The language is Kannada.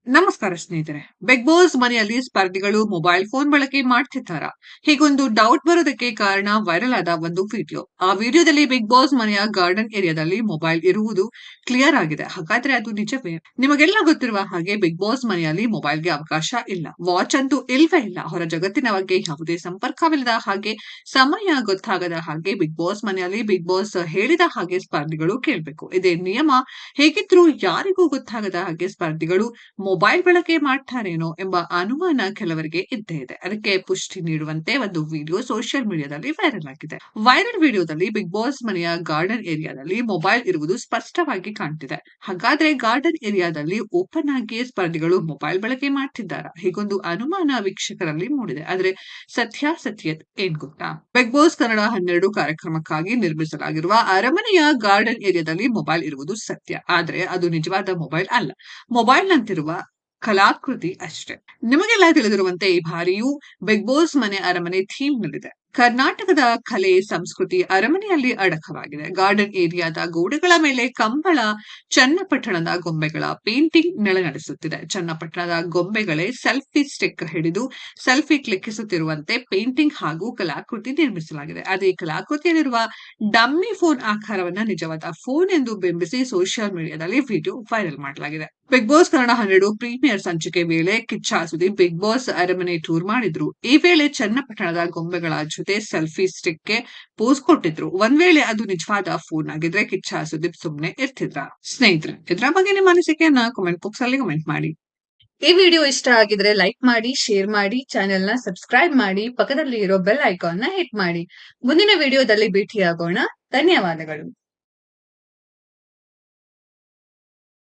ನಮಸ್ಕಾರ ಸ್ನೇಹಿತರೆ. ಬಿಗ್ ಬಾಸ್ ಮನೆಯಲ್ಲಿ ಸ್ಪರ್ಧಿಗಳು ಮೊಬೈಲ್ ಫೋನ್ ಬಳಕೆ ಮಾಡ್ತಿದ್ದಾರಾ? ಹೀಗೊಂದು ಡೌಟ್ ಬರೋದಕ್ಕೆ ಕಾರಣ ವೈರಲ್ ಆದ ಒಂದು ವಿಡಿಯೋ. ಆ ವಿಡಿಯೋದಲ್ಲಿ ಬಿಗ್ ಬಾಸ್ ಮನೆಯ ಗಾರ್ಡನ್ ಏರಿಯಾದಲ್ಲಿ ಮೊಬೈಲ್ ಇರುವುದು ಕ್ಲಿಯರ್ ಆಗಿದೆ. ಹಾಗಾದ್ರೆ ಅದು ನಿಜವೇ? ನಿಮಗೆಲ್ಲ ಗೊತ್ತಿರುವ ಹಾಗೆ ಬಿಗ್ ಬಾಸ್ ಮನೆಯಲ್ಲಿ ಮೊಬೈಲ್‌ಗೆ ಅವಕಾಶ ಇಲ್ಲ. ವಾಚ್ ಅಂತೂ ಇಲ್ವೇ ಇಲ್ಲ. ಹೊರ ಜಗತ್ತಿನ ಬಗ್ಗೆ ಯಾವುದೇ ಸಂಪರ್ಕವಿಲ್ಲದ ಹಾಗೆ ಸಮಯ ಗೊತ್ತಾಗದ ಹಾಗೆ ಬಿಗ್ ಬಾಸ್ ಮನೆಯಲ್ಲಿ ಬಿಗ್ ಬಾಸ್ ಹೇಳಿದ ಹಾಗೆ ಸ್ಪರ್ಧಿಗಳು ಕೇಳ್ಬೇಕು. ಇದೇ ನಿಯಮ. ಹೇಗಿದ್ರೂ ಯಾರಿಗೂ ಗೊತ್ತಾಗದ ಹಾಗೆ ಸ್ಪರ್ಧಿಗಳು ಮೊಬೈಲ್ ಬಳಕೆ ಮಾಡ್ತಾರೇನೋ ಎಂಬ ಅನುಮಾನ ಕೆಲವರಿಗೆ ಇದ್ದೇ ಇದೆ. ಅದಕ್ಕೆ ಪುಷ್ಟಿ ನೀಡುವಂತೆ ಒಂದು ವಿಡಿಯೋ ಸೋಷಿಯಲ್ ಮೀಡಿಯಾದಲ್ಲಿ ವೈರಲ್ ಆಗಿದೆ. ವೈರಲ್ ವಿಡಿಯೋದಲ್ಲಿ ಬಿಗ್ ಬಾಸ್ ಮನೆಯ ಗಾರ್ಡನ್ ಏರಿಯಾದಲ್ಲಿ ಮೊಬೈಲ್ ಇರುವುದು ಸ್ಪಷ್ಟವಾಗಿ ಕಾಣ್ತಿದೆ. ಹಾಗಾದ್ರೆ ಗಾರ್ಡನ್ ಏರಿಯಾದಲ್ಲಿ ಓಪನ್ ಆಗಿ ಸ್ಪರ್ಧಿಗಳು ಮೊಬೈಲ್ ಬಳಕೆ ಮಾಡ್ತಿದ್ದಾರಾ? ಹೀಗೊಂದು ಅನುಮಾನ ವೀಕ್ಷಕರಲ್ಲಿ ಮೂಡಿದೆ. ಆದ್ರೆ ಸತ್ಯಾಸತ್ಯತೆ ಏನ್ ಗೊತ್ತಾ? ಬಿಗ್ ಬಾಸ್ ಕನ್ನಡ 12 ಕಾರ್ಯಕ್ರಮಕ್ಕಾಗಿ ನಿರ್ಮಿಸಲಾಗಿರುವ ಅರಮನೆಯ ಗಾರ್ಡನ್ ಏರಿಯಾದಲ್ಲಿ ಮೊಬೈಲ್ ಇರುವುದು ಸತ್ಯ. ಆದ್ರೆ ಅದು ನಿಜವಾದ ಮೊಬೈಲ್ ಅಲ್ಲ. ಮೊಬೈಲ್‌ನಂತಿರುವ ಕಲಾಕೃತಿ ಅಷ್ಟೇ. ನಿಮಗೆಲ್ಲ ತಿಳಿದಿರುವಂತೆ ಈ ಬಾರಿಯೂ ಬಿಗ್ ಬಾಸ್ ಮನೆ ಅರಮನೆ ಥೀಮ್‌ನಲ್ಲಿದೆ. ಕರ್ನಾಟಕದ ಕಲೆ, ಸಂಸ್ಕೃತಿ ಅರಮನೆಯಲ್ಲಿ ಅಡಕವಾಗಿದೆ. ಗಾರ್ಡನ್ ಏರಿಯಾದ ಗೋಡೆಗಳ ಮೇಲೆ ಕಂಬಳ, ಚನ್ನಪಟ್ಟಣದ ಗೊಂಬೆಗಳ ಪೇಂಟಿಂಗ್ ನೆಲನಡಿಸುತ್ತಿದೆ. ಚನ್ನಪಟ್ಟಣದ ಗೊಂಬೆಗಳೇ ಸೆಲ್ಫಿ ಸ್ಟಿಕ್ ಹಿಡಿದು ಸೆಲ್ಫಿ ಕ್ಲಿಕ್ಕಿಸುತ್ತಿರುವಂತೆ ಪೇಂಟಿಂಗ್ ಹಾಗೂ ಕಲಾಕೃತಿ ನಿರ್ಮಿಸಲಾಗಿದೆ. ಅದೇ ಕಲಾಕೃತಿಯಲ್ಲಿರುವ ಡಮ್ಮಿ ಫೋನ್ ಆಕಾರವನ್ನ ನಿಜವಾದ ಫೋನ್ ಎಂದು ಬಿಂಬಿಸಿ ಸೋಷಿಯಲ್ ಮೀಡಿಯಾದಲ್ಲಿ ವಿಡಿಯೋ ವೈರಲ್ ಮಾಡಲಾಗಿದೆ. ಬಿಗ್ ಬಾಸ್ ಕನ್ನಡ 12 ಪ್ರೀಮಿಯರ್ ಸಂಚಿಕೆ ವೇಳೆ ಕಿಚ್ಚ ಸುದೀಪ್ ಬಿಗ್ ಬಾಸ್ ಅರಮನೆ ಟೂರ್ ಮಾಡಿದ್ರು. ಈ ವೇಳೆ ಚನ್ನಪಟ್ಟಣದ ಗೊಂಬೆಗಳ ಜೊತೆ ಸೆಲ್ಫಿ ಸ್ಟಿಕ್‌ಗೆ ಪೋಸ್ ಕೊಟ್ಟಿದ್ರು. ಒಂದ್ ವೇಳೆ ಅದು ನಿಜವಾದ ಫೋನ್ ಆಗಿದ್ರೆ ಕಿಚ್ಚ ಸುದೀಪ್ ಸುಮ್ನೆ ಇರ್ತಿದ್ರ? ಸ್ನೇಹಿತರೆ, ಇದ್ರ ಬಗ್ಗೆ ನಿಮ್ಮ ಅನಿಸಿಕೆಯನ್ನ ಕಾಮೆಂಟ್ ಬಾಕ್ಸ್ ಅಲ್ಲಿ ಕಮೆಂಟ್ ಮಾಡಿ. ಈ ವಿಡಿಯೋ ಇಷ್ಟ ಆಗಿದ್ರೆ ಲೈಕ್ ಮಾಡಿ, ಶೇರ್ ಮಾಡಿ, ಚಾನೆಲ್‌ನ ಸಬ್ಸ್ಕ್ರೈಬ್ ಮಾಡಿ, ಪಕ್ಕದಲ್ಲಿ ಇರೋ ಬೆಲ್ ಐಕಾನ್ನ ಹಿಟ್ ಮಾಡಿ. ಮುಂದಿನ ವಿಡಿಯೋದಲ್ಲಿ ಭೇಟಿಯಾಗೋಣ. ಧನ್ಯವಾದಗಳು.